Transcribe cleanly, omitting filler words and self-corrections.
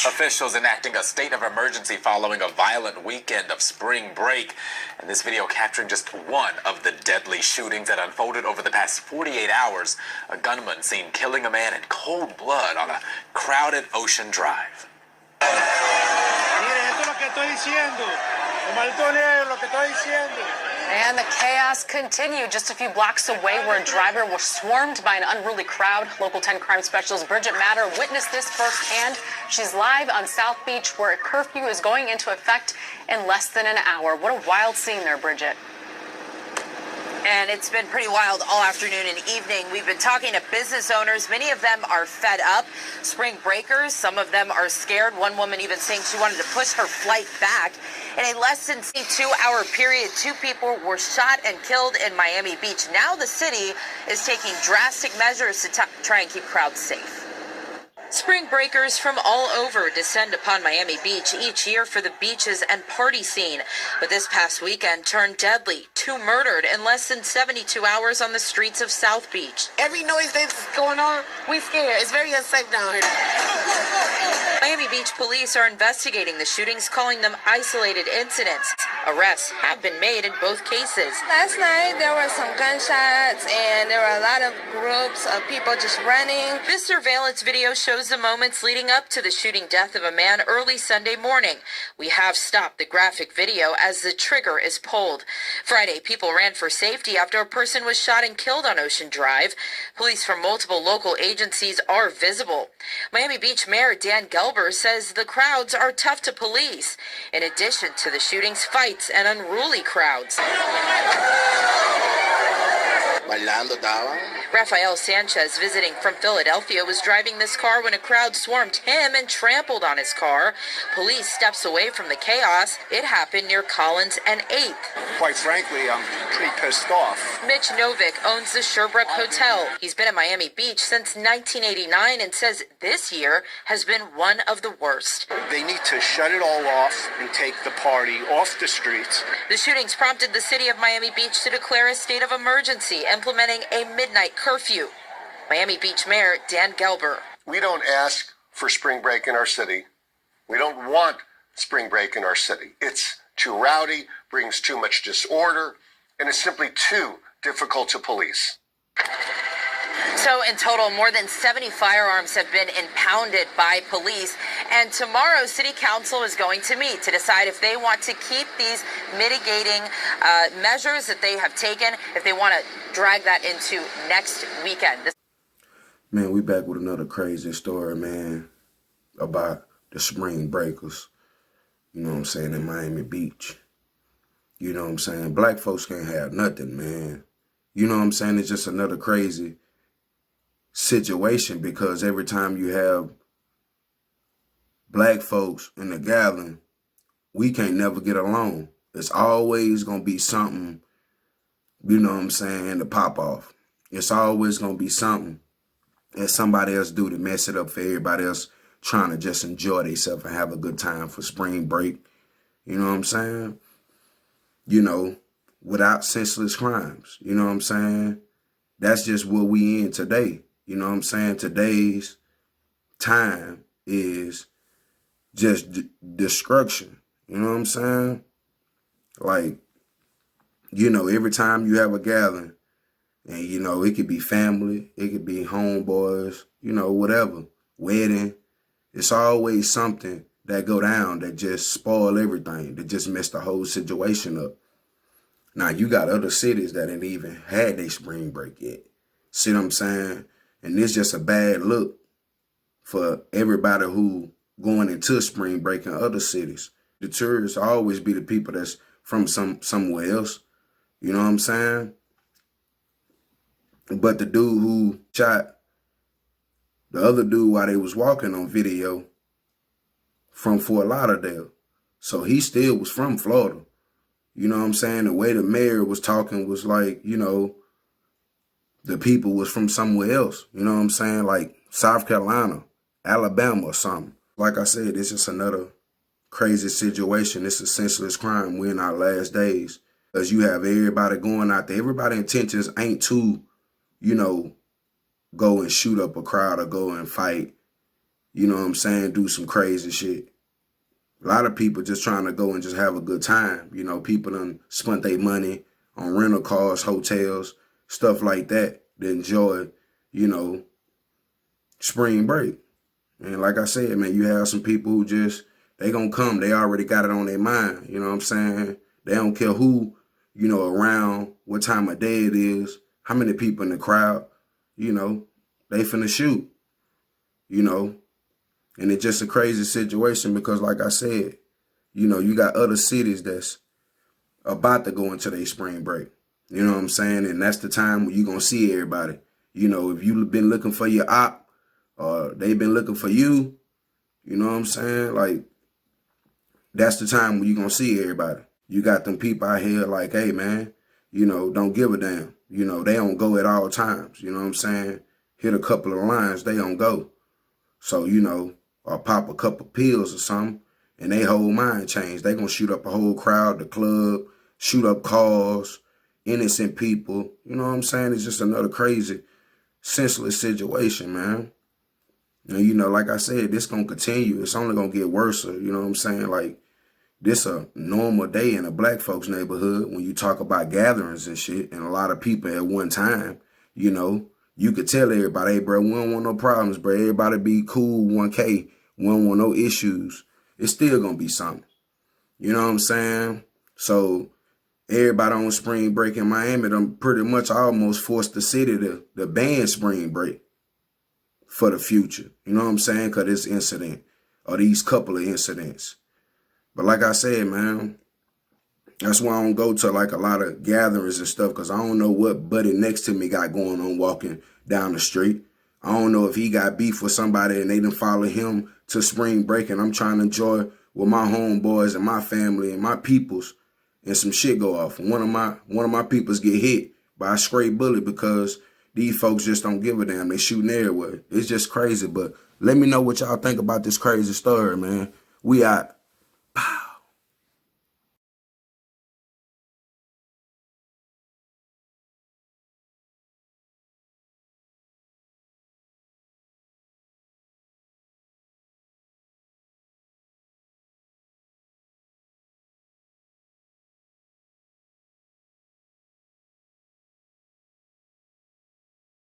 Officials enacting a state of emergency following a violent weekend of spring break. And this video capturing just one of the deadly shootings that unfolded over the past 48 hours. A gunman seen killing a man in cold blood on a crowded Ocean Drive. And the chaos continued just a few blocks away where a driver was swarmed by an unruly crowd. Local 10 crime specialist Bridget Matter witnessed this firsthand. She's live on South Beach where a curfew is going into effect in less than an hour. What a wild scene there, Bridget. And it's been pretty wild all afternoon and evening. We've been talking to business owners. Many of them are fed up. Spring breakers, some of them are scared. One woman even saying she wanted to push her flight back. In a less than 2-hour period, 2 people were shot and killed in Miami Beach. Now the city is taking drastic measures to try and keep crowds safe. Spring breakers from all over descend upon Miami Beach each year for the beaches and party scene. But this past weekend turned deadly. 2 murdered in less than 72 hours on the streets of South Beach. Every noise that's going on, we scared. It's very unsafe down here. Miami Beach police are investigating the shootings, calling them isolated incidents. Arrests have been made in both cases. Last night there were some gunshots and there were a lot of groups of people just running. This surveillance video shows the moments leading up to the shooting death of a man early Sunday morning. We have stopped the graphic video as the trigger is pulled. Friday, people ran for safety after a person was shot and killed on Ocean Drive. Police from multiple local agencies are visible. Miami Beach Mayor Dan Gelber says the crowds are tough to police. In addition to the shootings, fights, and unruly crowds. Rafael Sanchez, visiting from Philadelphia, was driving this car when a crowd swarmed him and trampled on his car. Police steps away from the chaos. It happened near Collins and 8th. Quite frankly, I'm pretty pissed off. Mitch Novick owns the Sherbrooke Hotel. He's been at Miami Beach since 1989 and says this year has been one of the worst. They need to shut it all off and take the party off the streets. The shootings prompted the city of Miami Beach to declare a state of emergency, implementing a midnight curfew. Miami Beach Mayor Dan Gelber. We don't ask for spring break in our city. We don't want spring break in our city. It's too rowdy, brings too much disorder, and it's simply too difficult to police. So in total, more than 70 firearms have been impounded by police. And tomorrow, City Council is going to meet to decide if they want to keep these mitigating measures that they have taken, if they want to drag that into next weekend. Man, we back with another crazy story, man, about the spring breakers, you know what I'm saying, in Miami Beach. You know what I'm saying? Black folks can't have nothing, man. You know what I'm saying? It's just another crazy situation because every time you have black folks in the gathering, we can't never get along. It's always going to be something, you know what I'm saying, to pop off. It's always going to be something that somebody else do to mess it up for everybody else trying to just enjoy themselves and have a good time for spring break. You know what I'm saying? You know, without senseless crimes. You know what I'm saying? That's just what we in today. You know what I'm saying? Today's time is just destruction. You know what I'm saying? Like, you know, every time you have a gathering, and, you know, it could be family, it could be homeboys, you know, whatever, wedding. It's always something that go down that just spoil everything, that just mess the whole situation up. Now, you got other cities that ain't even had their spring break yet. See what I'm saying? And it's just a bad look for everybody who going into spring break in other cities. The tourists always be the people that's from somewhere else. You know what I'm saying? But the dude who shot the other dude while they was walking on video from Fort Lauderdale. So he still was from Florida. You know what I'm saying? The way the mayor was talking was like, you know, the people was from somewhere else. You know what I'm saying? Like South Carolina, Alabama or something. Like I said, it's just another crazy situation. It's a senseless crime. We're in our last days. Because you have everybody going out there. Everybody's intentions ain't to, you know, go and shoot up a crowd or go and fight you know what I'm saying, do some crazy shit. A lot of people just trying to go and just have a good time. You know, people done spent their money on rental cars, hotels, stuff like that to enjoy, you know, spring break. And like I said, man, you have some people who just, they gonna come. They already got it on their mind. You know what I'm saying? They don't care who, you know, around, what time of day it is, how many people in the crowd, you know, they finna shoot, you know. And it's just a crazy situation because, like I said, you know, you got other cities that's about to go into their spring break. You know what I'm saying? And that's the time when you're going to see everybody. You know, if you've been looking for your op or they've been looking for you, you know what I'm saying? Like, that's the time when you're going to see everybody. You got them people out here like, hey, man, you know, don't give a damn. You know, they don't go at all times. You know what I'm saying? Hit a couple of lines, they don't go. So, you know, or pop a couple pills or something, and they whole mind change. They gonna shoot up a whole crowd, the club, shoot up cars, innocent people. You know what I'm saying? It's just another crazy, senseless situation, man. And, you know, like I said, this gonna continue. It's only gonna get worse. You know what I'm saying? Like, this a normal day in a black folks neighborhood when you talk about gatherings and shit, and a lot of people at one time, you know. You could tell everybody, hey, bro, we don't want no problems, bro. Everybody be cool, 1K. We don't want no issues. It's still going to be something. You know what I'm saying? So everybody on spring break in Miami, them pretty much almost forced the city to ban spring break for the future. You know what I'm saying? Because this incident or these couple of incidents. But like I said, man, that's why I don't go to like a lot of gatherings and stuff because I don't know what buddy next to me got going on walking down the street. I don't know if he got beef with somebody and they done follow him to spring break and I'm trying to enjoy with my homeboys and my family and my peoples and some shit go off. And one of my peoples get hit by a stray bullet because these folks just don't give a damn. They shooting everywhere. It's just crazy. But let me know what y'all think about this crazy story, man. We out.